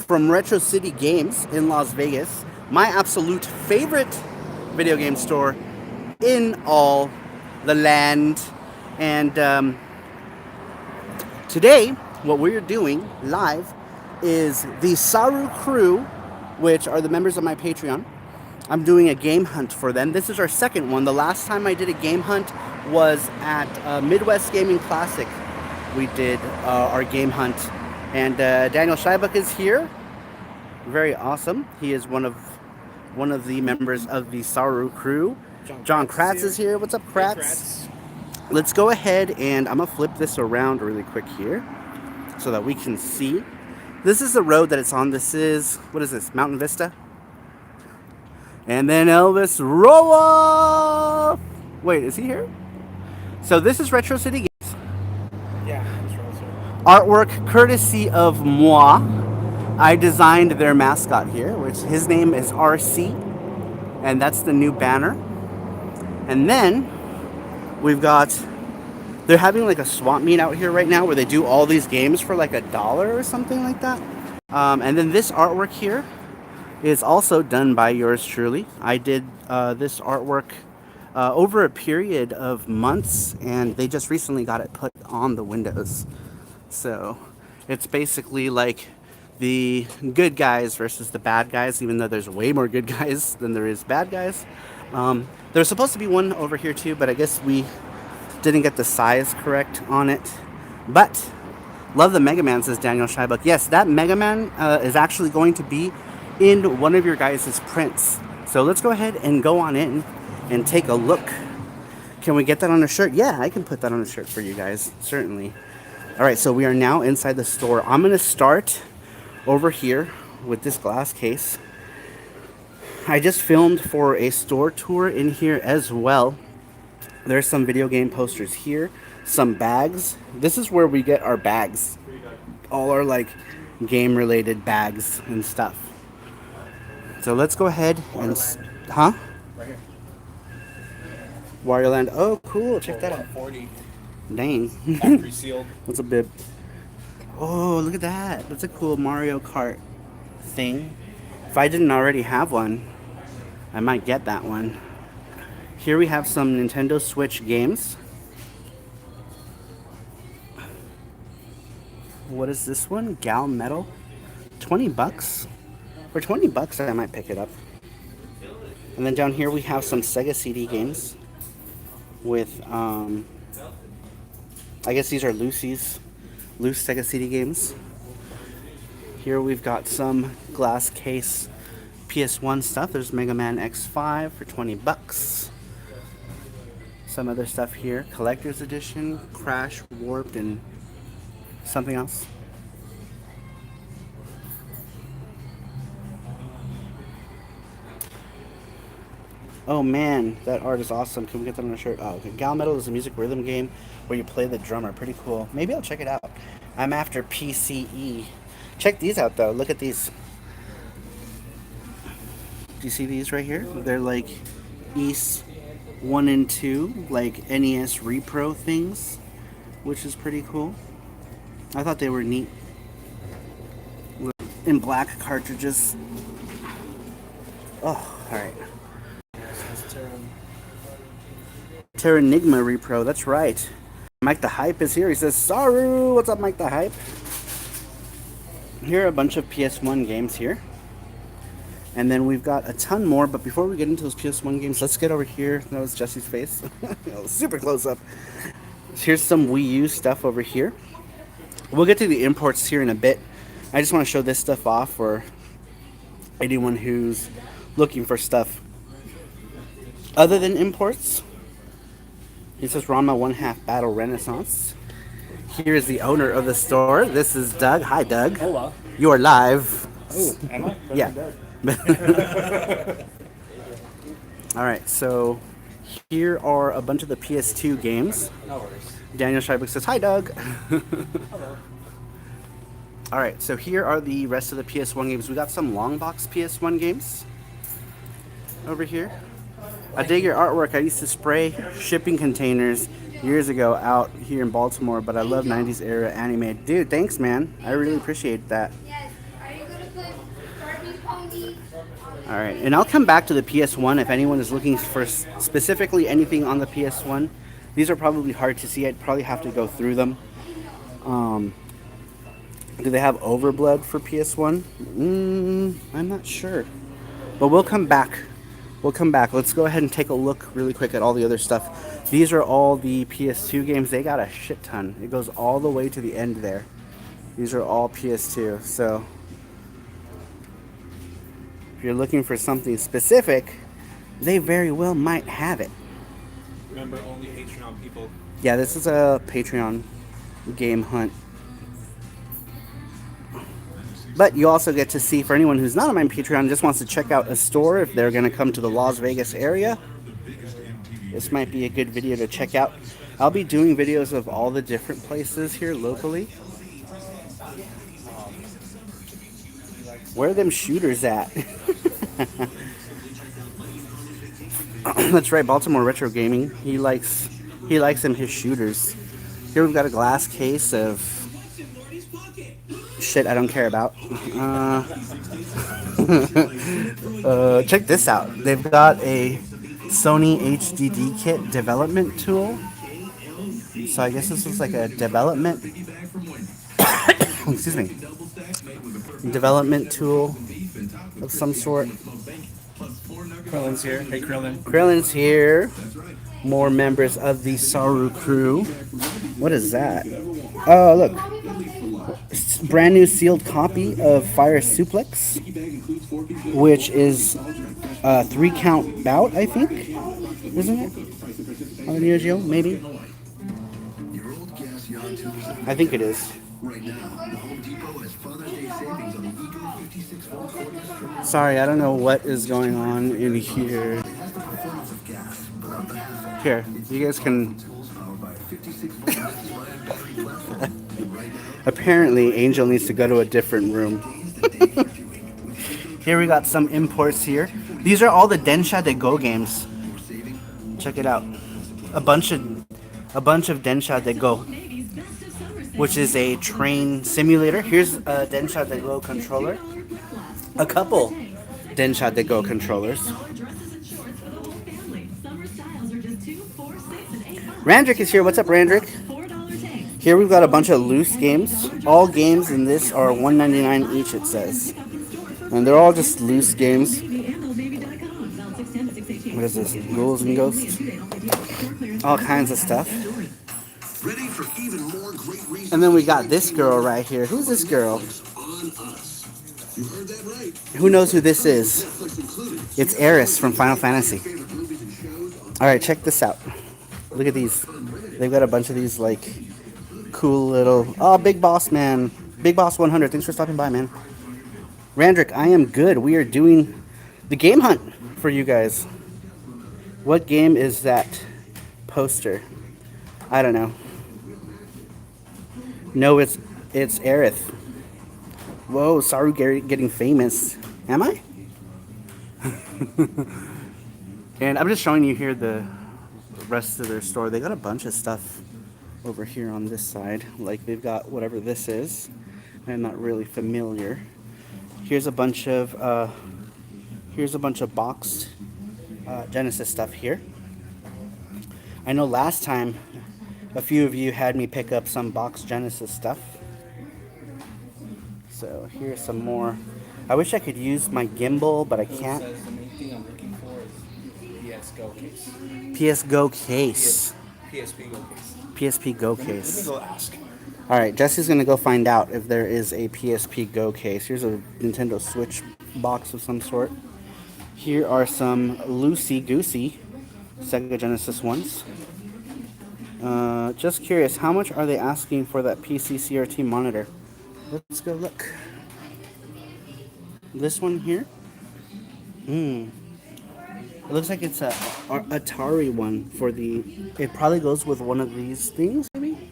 from Retro City Games in Las Vegas, my absolute favorite video game store in all the land. And today, what we're doing live is the SaruCrew, which are the members of my Patreon. I'm doing a game hunt for them. This is our second one. The last time I did a game hunt was at Midwest Gaming Classic. We did our game hunt. And Daniel Scheibuck is here. Very awesome. He is one of the members of the SaruCrew. John Kratz is here. What's up, Kratz? Hey, let's go ahead and I'm gonna flip this around really quick here so that we can see. This is the road that it's on. This is, what is this, Mountain Vista? And then Elvis Roa. Wait, is he here? So this is Retro City Games. Yeah, that's right. Artwork courtesy of moi. I designed their mascot here, which his name is RC, and that's the new banner. And then we've got, they're having like a swap meet out here right now where they do all these games for like $1 or something like that. And then this artwork here is also done by yours truly. I did this artwork over a period of months, and they just recently got it put on the windows. So it's basically like the good guys versus the bad guys, even though there's way more good guys than there is bad guys. There's supposed to be one over here too, but I guess we didn't get the size correct on it. But love the Mega Man, says Daniel Scheibuck. Yes, that Mega Man is actually going to be in one of your guys' prints. So let's go ahead and go on in and take a look. Can we get that on a shirt? Yeah, I can put that on a shirt for you guys, certainly. All right, so we are now inside the store. I'm gonna start over here with this glass case. I just filmed for a store tour in here as well. There's some video game posters here, some bags. This is where we get our bags. All our like game related bags and stuff. So let's go ahead and, huh? Right here. Wario Land. Oh, cool. Check that out. 40. Dang. Factory sealed. What's a bib? Oh, look at that. That's a cool Mario Kart thing. If I didn't already have one, I might get that one. Here we have some Nintendo Switch games. What is this one? Gal Metal. 20 bucks. For 20 bucks, I might pick it up. And then down here we have some Sega CD games with, I guess these are loose Sega CD games. Here we've got some glass case PS1 stuff. There's Mega Man X5 for 20 bucks. Some other stuff here. Collector's Edition, Crash, Warped, and something else. Oh man, that art is awesome. Can we get that on a shirt? Oh, okay. Gal Metal is a music rhythm game where you play the drummer. Pretty cool. Maybe I'll check it out. I'm after PCE. Check these out though. Look at these. Do you see these right here? They're like East 1 and 2, like NES Repro things, which is pretty cool. I thought they were neat. In black cartridges. Oh, alright. Terranigma Repro, that's right. Mike the Hype is here. He says, Saru! What's up, Mike the Hype? Here are a bunch of PS1 games here. And then we've got a ton more, but before we get into those PS1 games, let's get over here. That was Jesse's face. Super close up. Here's some Wii U stuff over here. We'll get to the imports here in a bit. I just want to show this stuff off for anyone who's looking for stuff other than imports. He says Ranma 1/2 Battle Renaissance. Here is the owner of the store. This is Doug. Hi, Doug. Hola. You are live. Oh, am I? Yeah. Alright, so here are a bunch of the PS2 games. No worries. Daniel Scheibuck says, hi, Doug. Hello. Alright, so here are the rest of the PS1 games. We got some long box PS1 games over here. I dig your artwork. I used to spray shipping containers years ago out here in Baltimore, but I love 90s era anime. Dude, thanks, man. I really appreciate that. All right, and I'll come back to the PS1 if anyone is looking for specifically anything on the PS1. These are probably hard to see. I'd probably have to go through them. Um, do they have Overblood for PS1? I'm not sure, but we'll come back. We'll come back. Let's go ahead and take a look really quick at all the other stuff. These are all the PS2 games. They got a shit ton. It goes all the way to the end there. These are all PS2. So if you're looking for something specific, they very well might have it. Remember, only Patreon people. Yeah, this is a Patreon game hunt. But you also get to see, for anyone who's not on my Patreon and just wants to check out a store, if they're going to come to the Las Vegas area, this might be a good video to check out. I'll be doing videos of all the different places here locally. Where are them shooters at? That's right, Baltimore Retro Gaming. He likes him his shooters. Here we've got a glass case of shit I don't care about. Check this out. They've got a Sony HDD kit development tool. So I guess this is like a development excuse me. Development tool of some sort. Krillin's here. Hey, Krillin. Krillin's here. More members of the SaruCrew. What is that? Oh, look. Brand new sealed copy of Fire Suplex, which is a 3-count bout, I think. Isn't it? On the Neo Geo, maybe? I think it is. Sorry, I don't know what is going on in here. Here, you guys can... Apparently, Angel needs to go to a different room. Here we got some imports here. These are all the Densha de Go games. Check it out. A bunch of Densha de Go, which is a train simulator. Here's a Densha de Go controller. A couple Densha de Go controllers. Randrick is here. What's up, Randrick? Here we've got a bunch of loose games. All games in this are $1.99 each, it says. And they're all just loose games. What is this? Ghouls and Ghosts? All kinds of stuff. And then we got this girl right here. Who's this girl? Who knows who this is? It's Eris from Final Fantasy. Alright, check this out. Look at these. They've got a bunch of these, like, cool little... Oh, Big Boss, man. Big Boss 100. Thanks for stopping by, man. Randrick, I am good. We are doing the game hunt for you guys. What game is that poster? I don't know. No, it's Aerith. Whoa, Saru getting famous. Am I? And I'm just showing you here the rest of their store. They got a bunch of stuff over here on this side. Like they've got whatever this is. I'm not really familiar. Here's a bunch of boxed Genesis stuff here. I know last time a few of you had me pick up some boxed Genesis stuff. So here's some more. I wish I could use my gimbal, but I can't. The main thing I'm looking for is PS Go case. PS Go case. PSP Go case. PSP Go Let me case. go ask. Alright, Jesse's gonna go find out if there is a PSP Go case. Here's a Nintendo Switch box of some sort. Here are some loosey-goosey Sega Genesis ones. Just curious, how much are they asking for that PC CRT monitor? Let's go look. This one here? It looks like it's a Atari one for the... It probably goes with one of these things, maybe?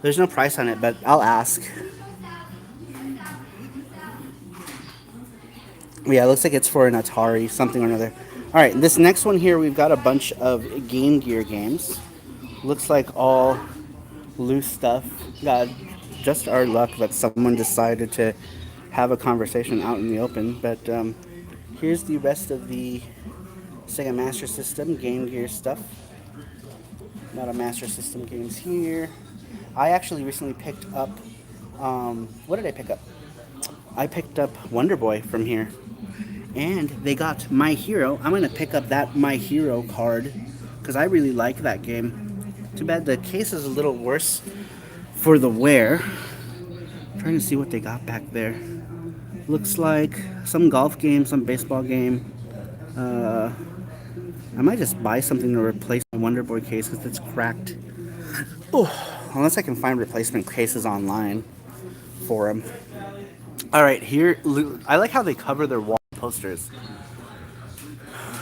There's no price on it, but I'll ask. Yeah, it looks like it's for an Atari, something or another. Alright, this next one here, we've got a bunch of Game Gear games. Looks like all loose stuff. Got just our luck that someone decided to have a conversation out in the open. But here's the rest of the Sega Master System Game Gear stuff. A lot of Master System games here. I actually recently picked up. What did I pick up? I picked up Wonder Boy from here, and they got My Hero. I'm gonna pick up that My Hero card because I really like that game. Too bad the case is a little worse for the wear. I'm trying to see what they got back there. Looks like some golf game, some baseball game. Uh, I might just buy something to replace my Wonder Boy case because it's cracked. Oh, unless I can find replacement cases online for them. All right, here. I like how they cover their wall posters.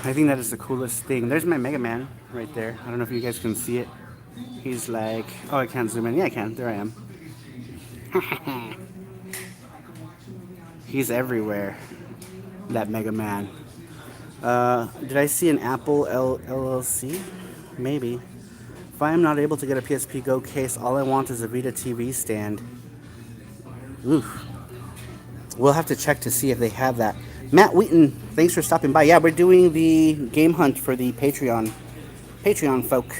I think that is the coolest thing. There's my Mega Man right there. I don't know if you guys can see it. He's like, oh, I can't zoom in. Yeah, I can. There I am. He's everywhere. That Mega Man. Did I see an Apple LLC? Maybe. If I am not able to get a PSP Go case, all I want is a Vita TV stand. Oof. We'll have to check to see if they have that. Matt Wheaton, thanks for stopping by. Yeah, we're doing the game hunt for the Patreon folk.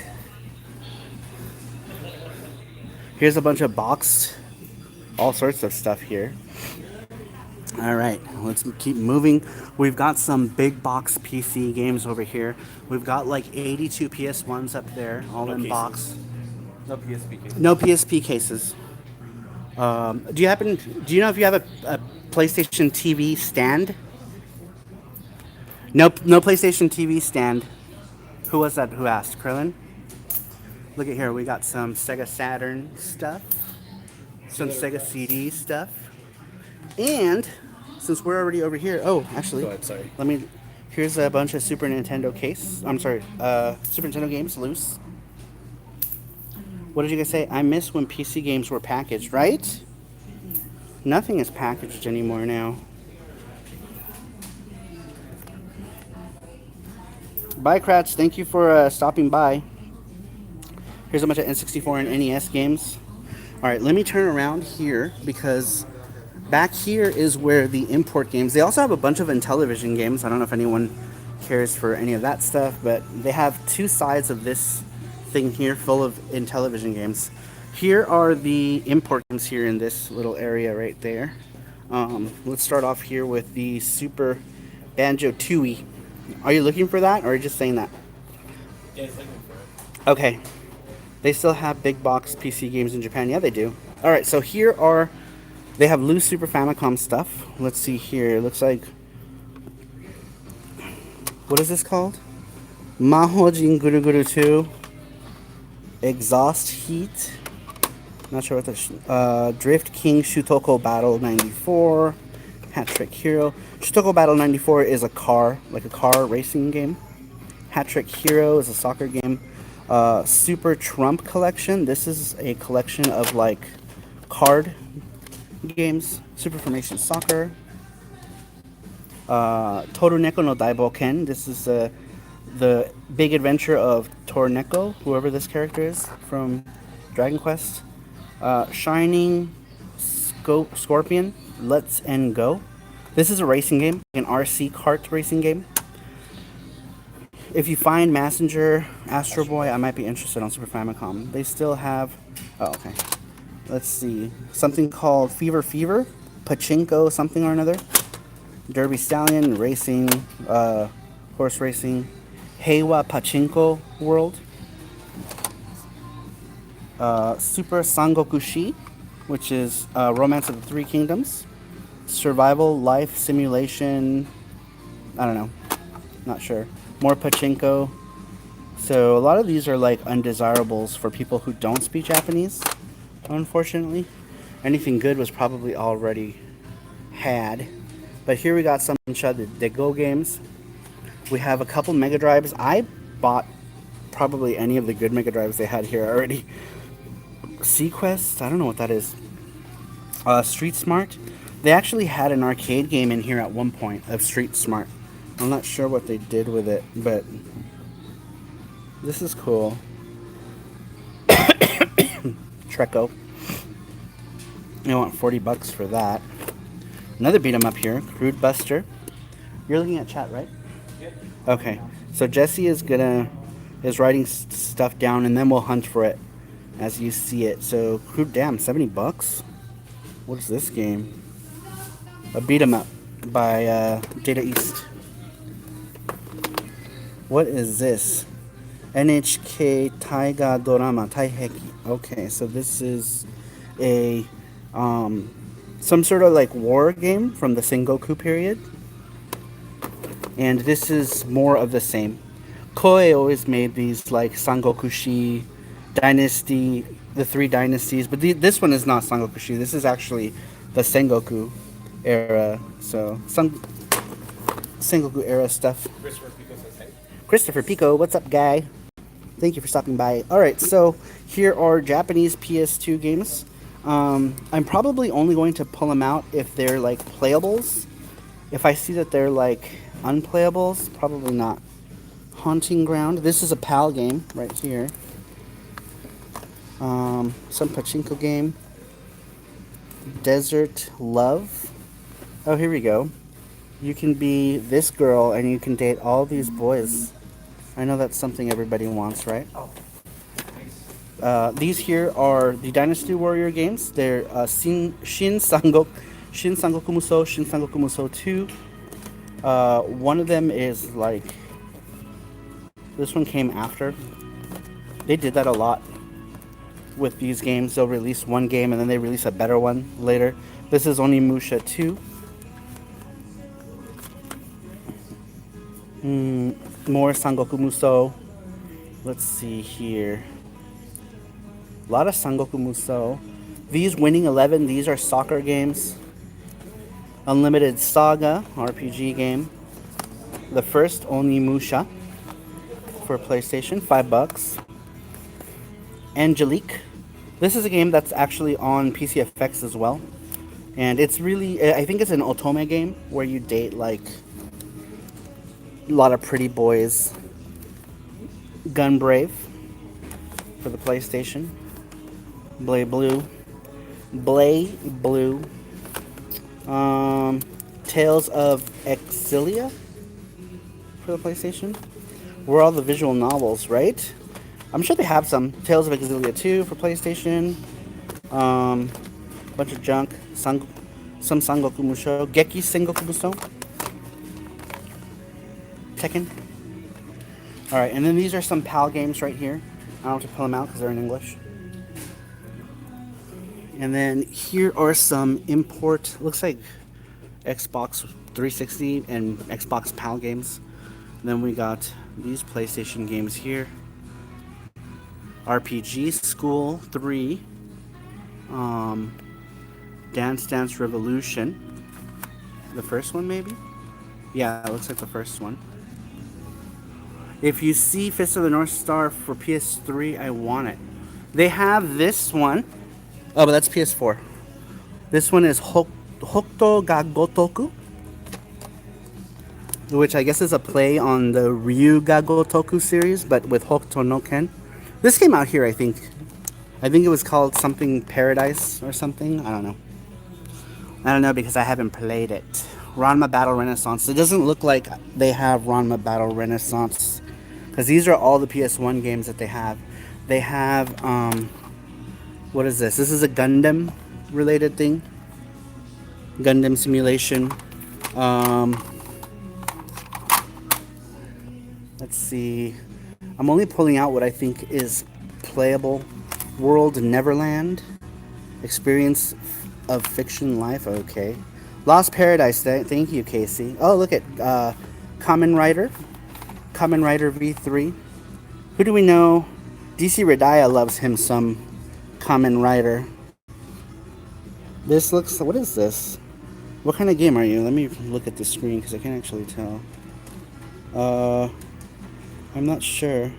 Here's a bunch of boxed, all sorts of stuff here. All right, let's keep moving. We've got some big box PC games over here. We've got like 82 PS1s up there, all in box. No PSP cases. No PSP cases. Do you know if you have a PlayStation TV stand? Nope, no PlayStation TV stand. Who was that who asked? Krillin? Look at here, we got some Sega Saturn stuff, some Sega CD stuff, and since we're already over here, oh, actually, Go ahead, sorry. here's a bunch of Super Nintendo Super Nintendo games loose. What did you guys say? I miss when PC games were packaged, right? Nothing is packaged anymore now. Bye, Kratz. Thank you for stopping by. Here's a bunch of N64 and NES games. All right, let me turn around here because back here is where the import games. They also have a bunch of Intellivision games. I don't know if anyone cares for any of that stuff, but they have two sides of this thing here full of Intellivision games. Here are the import games here in this little area right there. Let's start off here with the Super Banjo-Tooie. Are you looking for that, or are you just saying that? Yeah, he's looking for it. Okay. They still have big box PC games in Japan. Yeah, they do. All right, so they have loose Super Famicom stuff. Let's see here. It looks like, what is this called? Mahojin Guru Guru 2. Exhaust Heat. Not sure what the Drift King Shutoko Battle 94. Hat Trick Hero. Shutoko Battle 94 is a car racing game. Hat Trick Hero is a soccer game. Super Trump Collection. This is a collection of like card games. Super Formation Soccer. Toruneko no Daiboken. This is the big adventure of Torneko, whoever this character is from Dragon Quest. Shining Scorpion, Let's End Go. This is a racing game, an RC kart racing game. If you find Messenger, Astro Boy, I might be interested on Super Famicom. They still have, oh, okay. Let's see, something called Fever, Pachinko, something or another. Derby Stallion, Racing, Horse Racing. Heiwa Pachinko World. Super Sangoku Shi, which is Romance of the Three Kingdoms. Survival Life Simulation, I don't know, not sure. More Pachinko. So a lot of these are like undesirables for people who don't speak Japanese, unfortunately. Anything good was probably already had. But here we got some the Go games. We have a couple Mega Drives. I bought probably any of the good Mega Drives they had here already. Sequest, I don't know what that is. Street Smart. They actually had an arcade game in here at one point of Street Smart. I'm not sure what they did with it, but this is cool. Treco. I want 40 bucks for that. Another beat 'em up here, Crude Buster. You're looking at chat, right? Yep. Okay. So Jesse is writing stuff down, and then we'll hunt for it as you see it. So Crude, damn, 70 bucks. What is this game? A beat 'em up by Data East. What is this? NHK Taiga Dorama Taiheki. Okay, so this is a some sort of like war game from the Sengoku period, and this is more of the same. Koei always made these like Sangokushi Dynasty, the three dynasties, but this one is not Sangokushi. This is actually the Sengoku era. So some Sengoku era stuff. Christopher Pico says hey. Christopher Pico, what's up, guy? Thank you for stopping by. All right, so here are Japanese PS2 games. I'm probably only going to pull them out if they're like playables. If I see that they're like unplayables, probably not. Haunting Ground. This is a PAL game right here. Some pachinko game. Desert Love. Oh, here we go. You can be this girl and you can date all these boys. I know that's something everybody wants, right? Oh, nice. These here are the Dynasty Warrior games. They're Shin Sangoku Musou, Shin Sangoku Musou 2. One of them is like, this one came after. They did that a lot with these games. They'll release one game and then they release a better one later. This is Onimusha 2. More Sangoku Musou. Let's see here. A lot of Sangoku Musou. These Winning 11, these are soccer games. Unlimited Saga, RPG game. The first Onimusha for PlayStation, $5. Angelique. This is a game that's actually on PCFX as well. And it's really, I think it's an otome game where you date like a lot of pretty boys. Gunbrave for the PlayStation. Blay Blue. Tales of Exilia for the PlayStation. Were all the visual novels, right? I'm sure they have some. Tales of Exilia 2 for PlayStation. Bunch of junk. Some Sangoku Musou. Geki Sengoku Musou. Tekken. Alright, and then these are some PAL games right here. I don't have to pull them out because they're in English. And then here are some import, looks like Xbox 360 and Xbox PAL games. And then we got these PlayStation games here. RPG School 3. Dance Dance Revolution. The first one maybe? Yeah, it looks like the first one. If you see Fist of the North Star for PS3, I want it. They have this one. Oh, but that's PS4. This one is Hokuto ga Gotoku, which I guess is a play on the Ryu ga Gotoku series, but with Hokuto no Ken. This came out here, I think. I think it was called something Paradise or something. I don't know. I don't know because I haven't played it. Ranma Battle Renaissance. It doesn't look like they have Ranma Battle Renaissance because these are all the PS1 games that they have. They have, what is this? This is a Gundam related thing. Gundam simulation. Let's see. I'm only pulling out what I think is playable. World Neverland. Experience of Fiction Life. Okay. Lost Paradise. Thank you, Casey. Oh, look at Kamen Rider. Kamen Rider V3. Who do we know? DC Radaya loves him some Kamen Rider. This looks... What is this? What kind of game are you? Let me look at the screen because I can't actually tell. I'm not sure.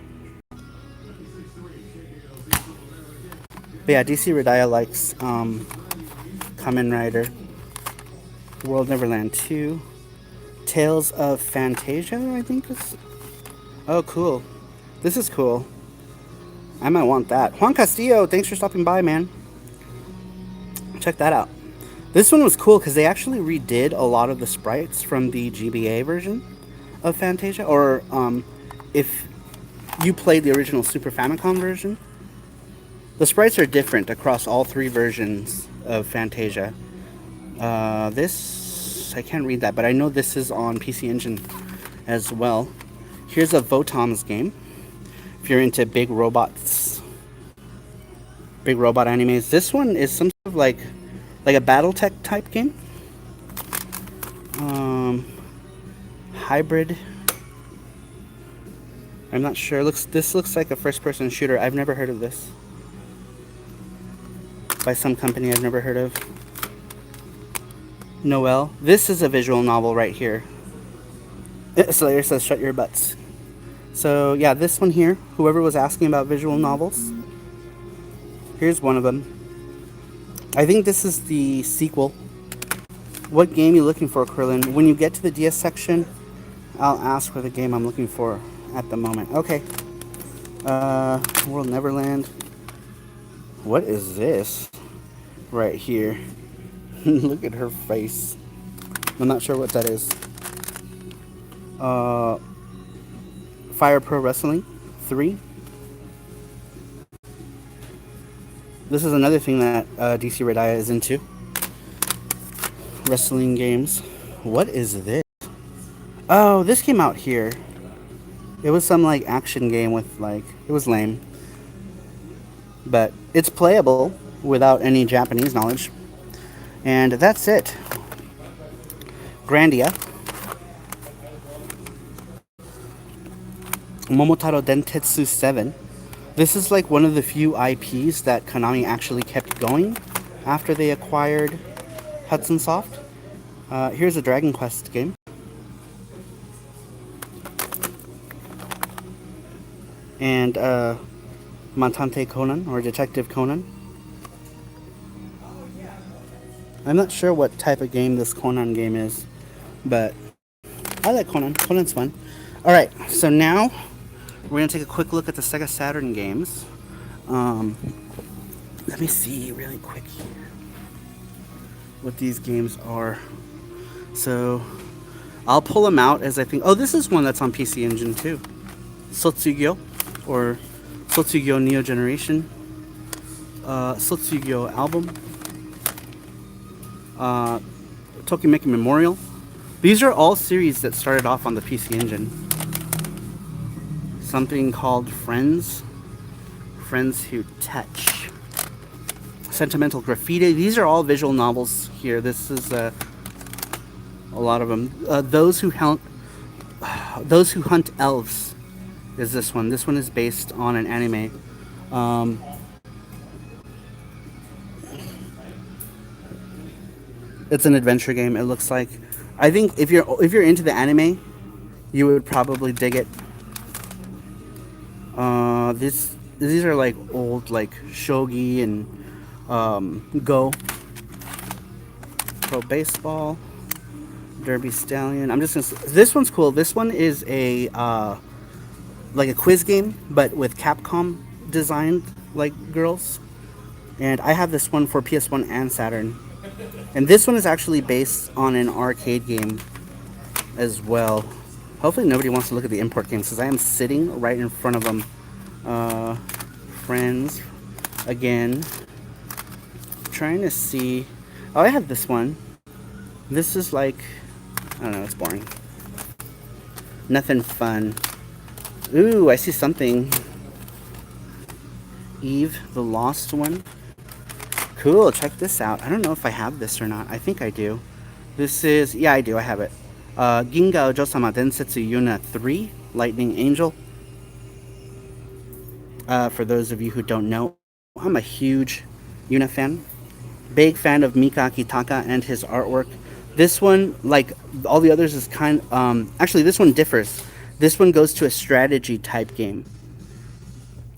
But yeah, DC Radaya likes Kamen Rider. World Neverland 2. Tales of Fantasia, I think is... Oh, cool. This is cool. I might want that. Juan Castillo, thanks for stopping by, man. check that out. This one was cool because they actually redid a lot of the sprites from the GBA version of Fantasia. Or if you played the original Super Famicom version, the sprites are different across all three versions of Fantasia. This, I can't read that, but I know this is on PC Engine as well. Here's a Votom's game. If you're into big robots, big robot animes. This one is some sort of like a BattleTech type game. Hybrid. I'm not sure. This looks like a first-person shooter. I've never heard of this. By some company I've never heard of. Noel. This is a visual novel right here. Slayer says, "Shut your butts." So yeah, this one here. Whoever was asking about visual novels, here's one of them. I think this is the sequel. What game are you looking for, Krillin? When you get to the DS section, I'll ask for the game I'm looking for at the moment. Okay. World Neverland. What is this right here? Look at her face. I'm not sure what that is. Fire Pro Wrestling 3. This is another thing that DC Red Eye is into. Wrestling games. What is this? Oh, this came out here. It was some like action game with like, it was lame. But it's playable without any Japanese knowledge. And that's it. Grandia. Momotaro Dentetsu 7. This is like one of the few IPs that Konami actually kept going after they acquired Hudson Soft. Here's a Dragon Quest game. And Matante Conan, or Detective Conan. I'm not sure what type of game this Conan game is, but I like Conan. Conan's fun. Alright, so now we're going to take a quick look at the Sega Saturn games. Let me see really quick here what these games are. So I'll pull them out as I think. Oh, this is one that's on PC Engine too. Sotsugyo, or Sotsugyo Neo Generation. Sotsugyo Album. Tokimeki Memorial. These are all series that started off on the PC Engine. Something called Friends. Friends Who Touch. Sentimental Graffiti. These are all visual novels here. This is a lot of them. Those Who Hunt Elves is this one. This one is based on an anime. It's an adventure game. It looks like. I think if you're into the anime, you would probably dig it. These are like old like shogi and Go. Pro Baseball, Derby Stallion. I'm just gonna. This one's cool. This one is a like a quiz game, but with Capcom designed like girls. And I have this one for PS1 and Saturn. And this one is actually based on an arcade game as well. Hopefully nobody wants to look at the import games because I am sitting right in front of them. Friends, again. Trying to see. Oh, I have this one. This is like, I don't know, it's boring. Nothing fun. Ooh, I see something. Eve, the Lost One. Cool, check this out. I don't know if I have this or not. I think I do. This is, yeah, I do. I have it. Ginga Ojo-sama Densetsu Yuna 3, Lightning Angel. For those of you who don't know, I'm a huge Yuna fan. Big fan of Mika Akitaka and his artwork. This one, like all the others, is kind actually, this one differs. This one goes to a strategy type game.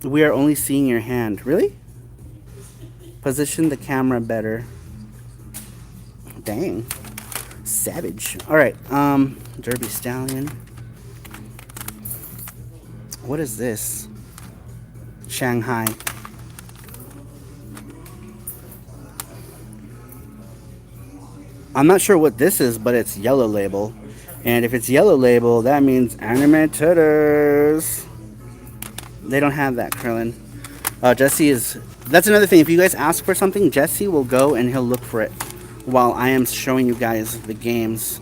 We are only seeing your hand. Really? Position the camera better. Dang. Savage. Alright, Derby Stallion. What is this? Shanghai. I'm not sure what this is, but it's yellow label. And if it's yellow label, that means anime tutters. They don't have that, Krillin. Jesse is. That's another thing. If you guys ask for something, Jesse will go and he'll look for it while I am showing you guys the games.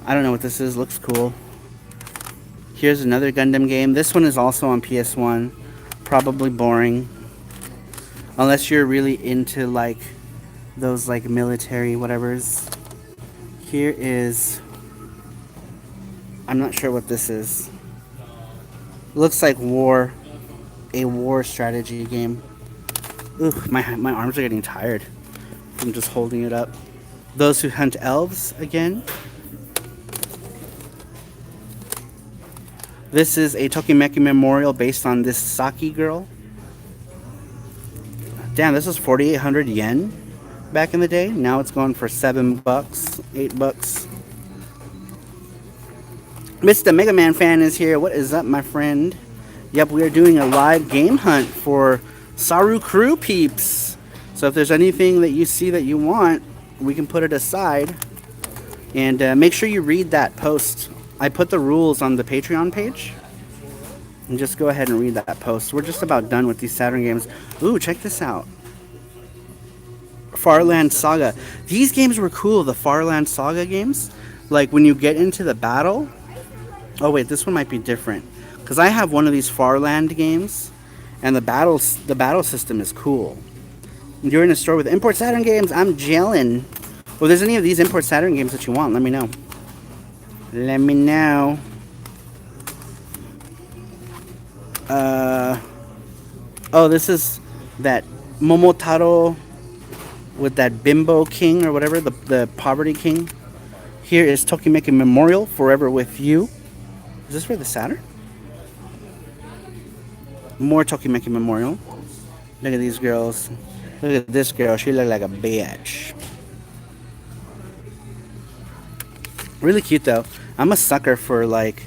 I don't know what this is. Looks cool. Here's another Gundam game. This one is also on PS1. Probably boring. Unless you're really into like those like military whatevers. Here is. I'm not sure what this is. Looks like a war strategy game. Ooh, my arms are getting tired from just holding it up. Those Who Hunt Elves again. This is a Tokimeki memorial based on this Saki girl. Damn, this was 4,800 yen back in the day. Now it's going for $7, $8. Mr. Mega Man fan is here. What is up, my friend? Yep, we are doing a live game hunt for SaruCrew peeps. So if there's anything that you see that you want, we can put it aside. And make sure you read that post. I put the rules on the Patreon page. And just go ahead and read that post. We're just about done with these Saturn games. Ooh, check this out. Farland Saga. These games were cool, the Farland Saga games. Like when you get into the battle. Oh wait, this one might be different. Because I have one of these Farland games. And the battle system is cool. You're in a store with Import Saturn games. I'm gelling. Well, if there's any of these Import Saturn games that you want, let me know. Let me know. Oh, this is that Momotaro with that Bimbo King or whatever, the Poverty King. Here is Tokimeki Memorial, Forever With You. Is this for the Saturn? More Tokimeki Memorial. Look at these girls. Look at this girl. She look like a bitch. Really cute though. I'm a sucker for like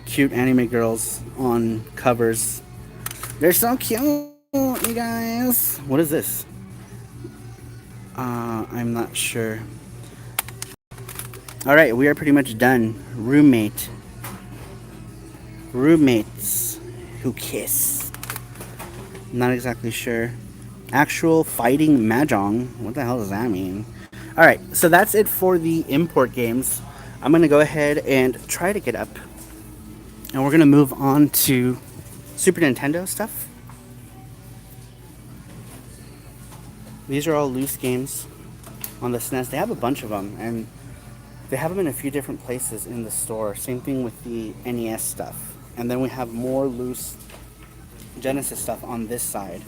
cute anime girls on covers. They're so cute, you guys. What is this? I'm not sure. All right, we are pretty much done. Roommates who kiss. Not exactly sure. Actual fighting mahjong. What the hell does that mean? All right, so that's it for the import games. I'm gonna go ahead and try to get up, and we're gonna move on to Super Nintendo stuff. These are all loose games on the SNES. They have a bunch of them, and they have them in a few different places in the store. Same thing with the NES stuff. And then we have more loose Genesis stuff on this side.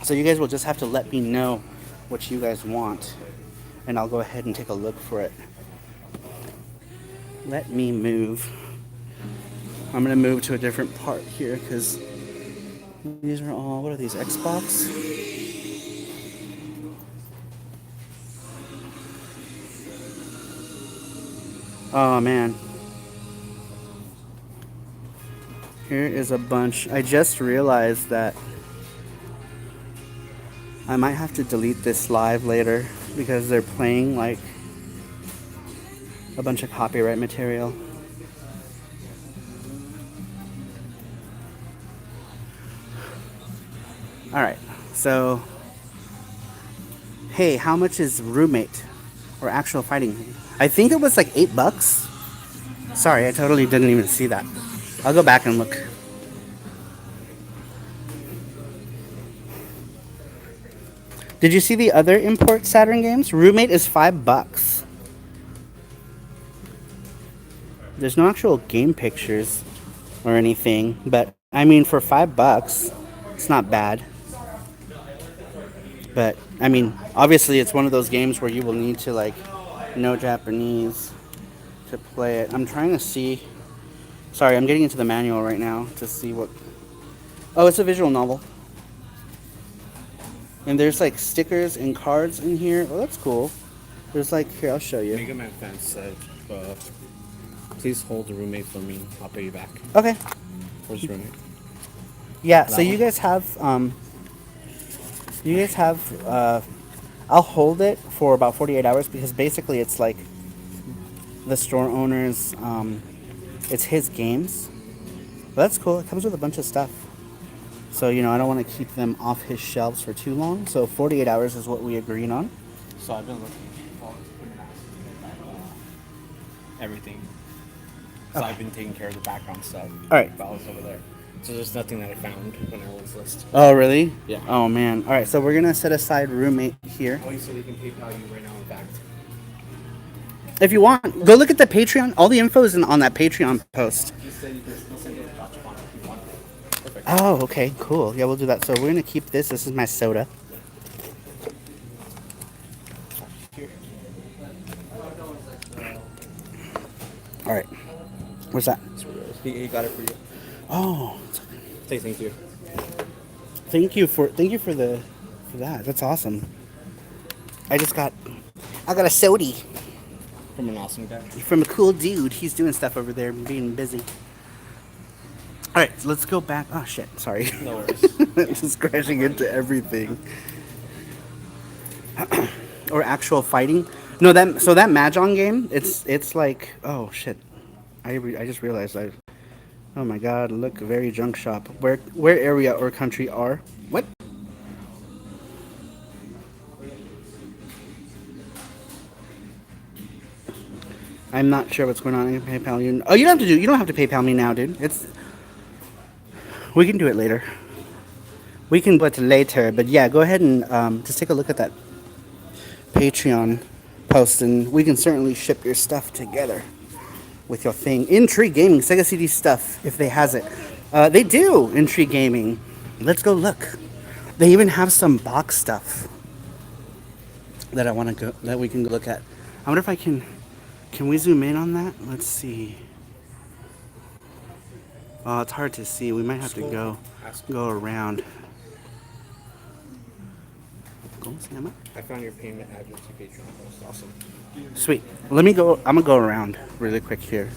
So you guys will just have to let me know what you guys want, and I'll go ahead and take a look for it. Let me move. I'm gonna move to a different part here because these are all, what are these, Xbox? Oh man. Here is a bunch. I just realized that I might have to delete this live later because they're playing like a bunch of copyright material. Alright, so hey, how much is Roommate or Actual Fighting? I think it was like $8. Sorry, I totally didn't even see that. I'll go back and look. Did you see the other import Saturn games? Roommate is $5. There's no actual game pictures or anything, but I mean for $5, it's not bad. But I mean, obviously it's one of those games where you will need to like know Japanese to play it. I'm trying to see. Sorry, I'm getting into the manual right now to see what. Oh, it's a visual novel. And there's like stickers and cards in here. Oh, that's cool. There's like, here, I'll show you. Mega Man fan said, please hold the roommate for me. I'll pay you back. Okay. Where's the roommate? Yeah, That so one? you guys have I'll hold it for about 48 hours because basically it's like the store owner's, it's his games. But that's cool. It comes with a bunch of stuff. So, you know, I don't want to keep them off his shelves for too long. So 48 hours is what we agreed on. So I've been looking for everything. So I've been taking care of the background stuff. All right. While I was over there. So there's nothing that I found when I was listed. Oh, really? Yeah. Oh, man. All right, so we're going to set aside roommate here. Oh, you said we can PayPal you right now, in fact. If you want, go look at the Patreon. All the info is on that Patreon post. You said you can still send it a Dutch font if you want. Perfect. Oh, okay, cool. Yeah, we'll do that. So we're going to keep this. This is my soda. All right. What's that? He got it for you. Oh, Say thank you. thank you for that. That's awesome. I got a soda From an awesome guy. from a cool dude. He's doing stuff over there, being busy. All right, so let's go back. Oh shit, sorry. No worries. Just crashing into everything. Or actual fighting. No, that Mahjong game. It's like, oh shit. I just realized oh my god, look, very junk shop. Where area or country are? What? I'm not sure what's going on. I can PayPal you. Oh, you don't have to PayPal me now, dude. We can do it later. We can do it later, but yeah, go ahead and just take a look at that Patreon post, and we can certainly ship your stuff together with your thing. Intrigue Gaming, Sega CD stuff, if they has it. They do, Intrigue Gaming. Let's go look. They even have some box stuff that we can go look at. I wonder if I can we zoom in on that? Let's see. Oh, it's hard to see. We might have to go around. I found your payment address to Patreon. That's awesome. Sweet. Let me go. I'm gonna go around really quick here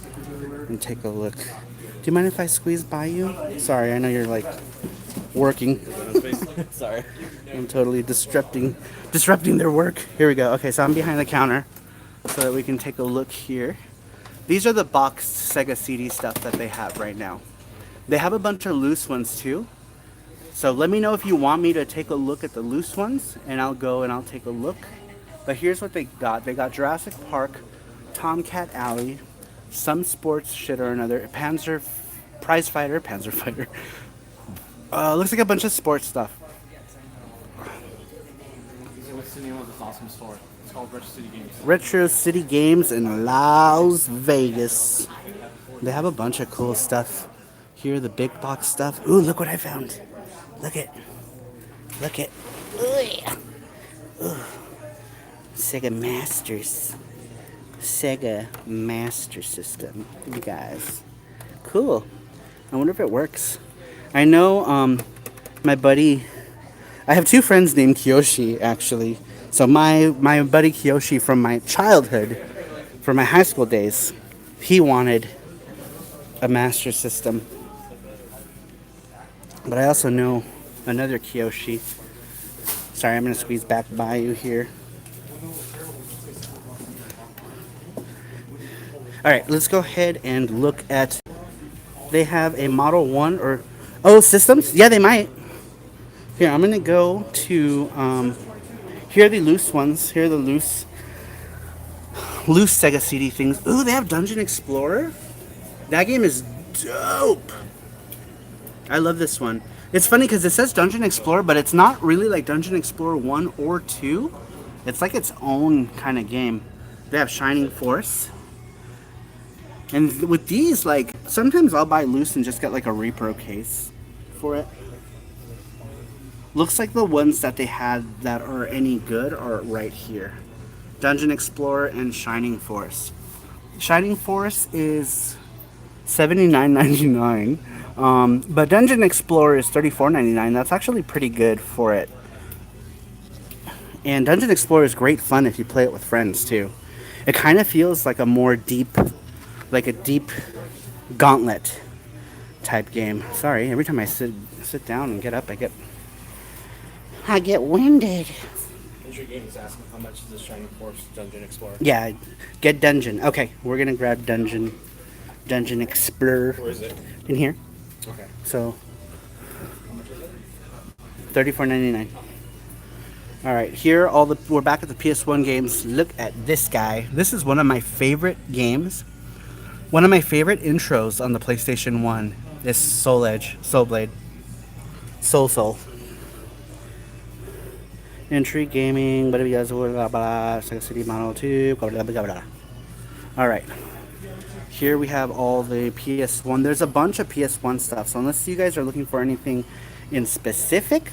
and take a look. Do you mind if I squeeze by you? Sorry, I know you're like working. Sorry. I'm totally disrupting their work. Here we go. Okay, so I'm behind the counter so that we can take a look here. These are the boxed Sega CD stuff that they have right now. They have a bunch of loose ones too. So let me know if you want me to take a look at the loose ones, and I'll go and I'll take a look. But here's what they got. They got Jurassic Park, Tomcat Alley, some sports shit or another, Panzer Fighter. Looks like a bunch of sports stuff. What's the name of this awesome store? It's called Retro City Games. Retro City Games in Las Vegas. They have a bunch of cool stuff. Here, the big box stuff. Ooh, look what I found. Look it. Ooh. Sega Master System, you guys. Cool. I wonder if it works. I know my buddy, I have two friends named Kiyoshi, actually. So my buddy Kiyoshi from my childhood, from my high school days, he wanted a Master System. But I also know another Kiyoshi. Sorry, I'm going to squeeze back by you here. Alright, let's go ahead and look at... They have a Model 1 or... Oh, systems? Yeah, they might. Here, I'm going to go to... here are the loose ones. Here are the loose Sega CD things. Ooh, they have Dungeon Explorer? That game is dope! I love this one. It's funny because it says Dungeon Explorer, but it's not really like Dungeon Explorer 1 or 2. It's like its own kind of game. They have Shining Force. And with these, like, sometimes I'll buy loose and just get like a repro case for it. Looks like the ones that they had that are any good are right here. Dungeon Explorer and Shining Force. Shining Force is $79.99. But Dungeon Explorer is $34.99. That's actually pretty good for it. And Dungeon Explorer is great fun if you play it with friends too. It kind of feels like a deep gauntlet type game. Sorry, every time I sit down and get up, I get winded. Entry Game is asking how much is this Shining Force Dungeon Explorer? Yeah, get Dungeon. Okay, we're gonna grab Dungeon. Dungeon Explorer. Where is it? In here. Okay. So How much is it? $34.99. All right, here we're back at the PS1 games. Look at this guy. This is one of my favorite games. One of my favorite intros on the PlayStation 1 is Soul Edge, Soul Blade, Soul. Entry gaming, blah blah blah blah, Sega City Model 2, blah blah blah blah. All right. Here we have all the PS1. There's a bunch of PS1 stuff. So unless you guys are looking for anything in specific,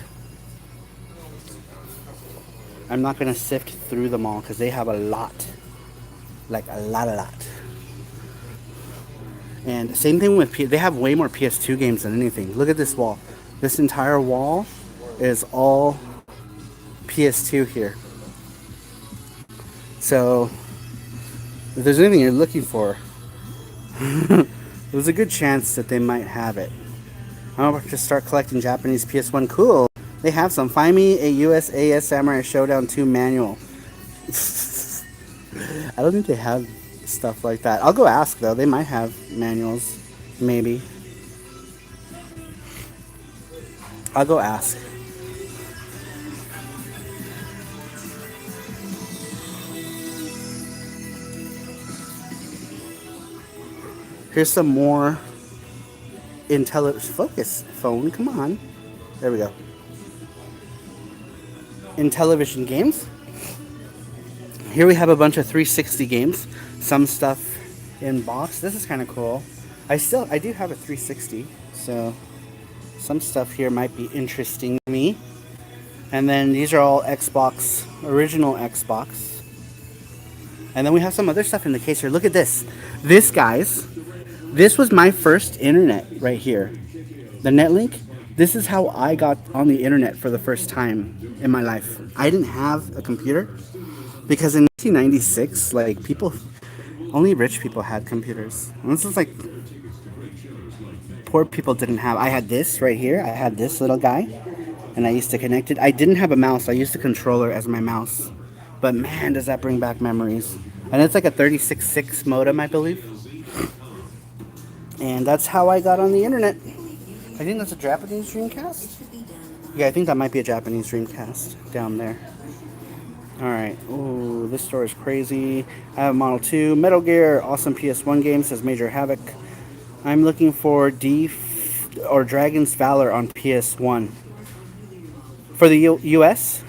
I'm not going to sift through them all because they have a lot. Like a lot. And same thing with they have way more PS2 games than anything. Look at this wall. This entire wall is all PS2 here. So if there's anything you're looking for, there's a good chance that they might have it. I'm about to start collecting Japanese PS1. Cool. They have some. Find me a USAS Samurai Showdown 2 manual. I don't think they have stuff like that. I'll go ask though. They might have manuals. Maybe. I'll go ask. Here's some more focus phone. Come on. There we go. In television games. Here we have a bunch of 360 games. Some stuff in box. This is kind of cool. I do have a 360, so some stuff here might be interesting to me. And then these are all Xbox, original Xbox. And then we have some other stuff in the case here. Look at this. This was my first internet right here. The Netlink. This is how I got on the internet for the first time in my life. I didn't have a computer because in 1996, like only rich people had computers. And this is like poor people didn't have. I had this right here. I had this little guy, and I used to connect it. I didn't have a mouse. I used the controller as my mouse. But man, does that bring back memories. And it's like a 36.6 modem, I believe. And that's how I got on the internet. I think that's a Japanese Dreamcast. Yeah, I think that might be a Japanese Dreamcast down there. Alright. Ooh, this store is crazy. I have Model 2. Metal Gear, awesome PS1 game, says Major Havoc. I'm looking for Dragon's Valor on PS1. For the US,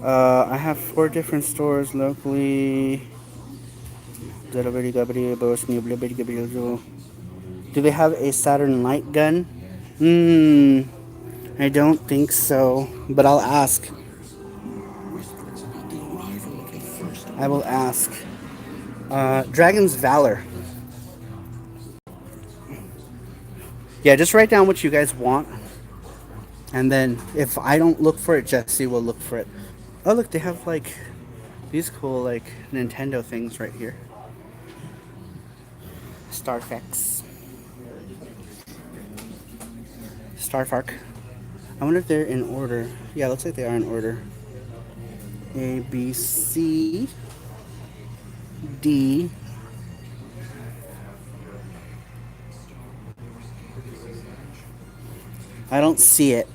I have 4 different stores locally. Do they have a Saturn light gun? I don't think so, but I'll ask. I will ask. Dragon's Valor. Yeah, just write down what you guys want. And then if I don't look for it, Jesse will look for it. Oh, look, they have like these cool like Nintendo things right here. Starfax. Starfark. I wonder if they're in order. Yeah, looks like they are in order. A, B, C, D. I don't see it,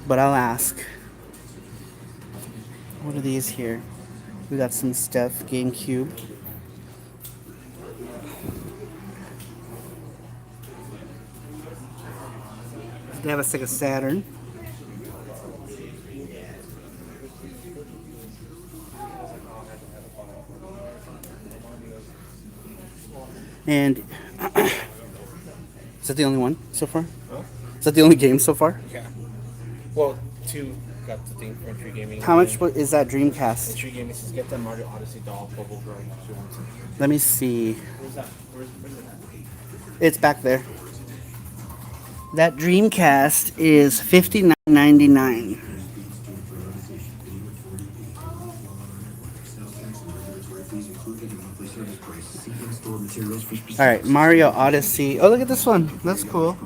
but I'll ask. What are these here? We got some stuff. GameCube. They have a Sega Saturn. And is that the only one so far? Huh? Is that the only game so far? Yeah. Well, 2 got the thing for Entry Gaming. How much is that Dreamcast? Entry Gaming says get that Mario Odyssey doll, Bubble Girl. She wants it. Let me see. Where's that? Where's it at? It's back there. That Dreamcast is $59.99. Alright, Mario Odyssey. Oh, look at this one. That's cool.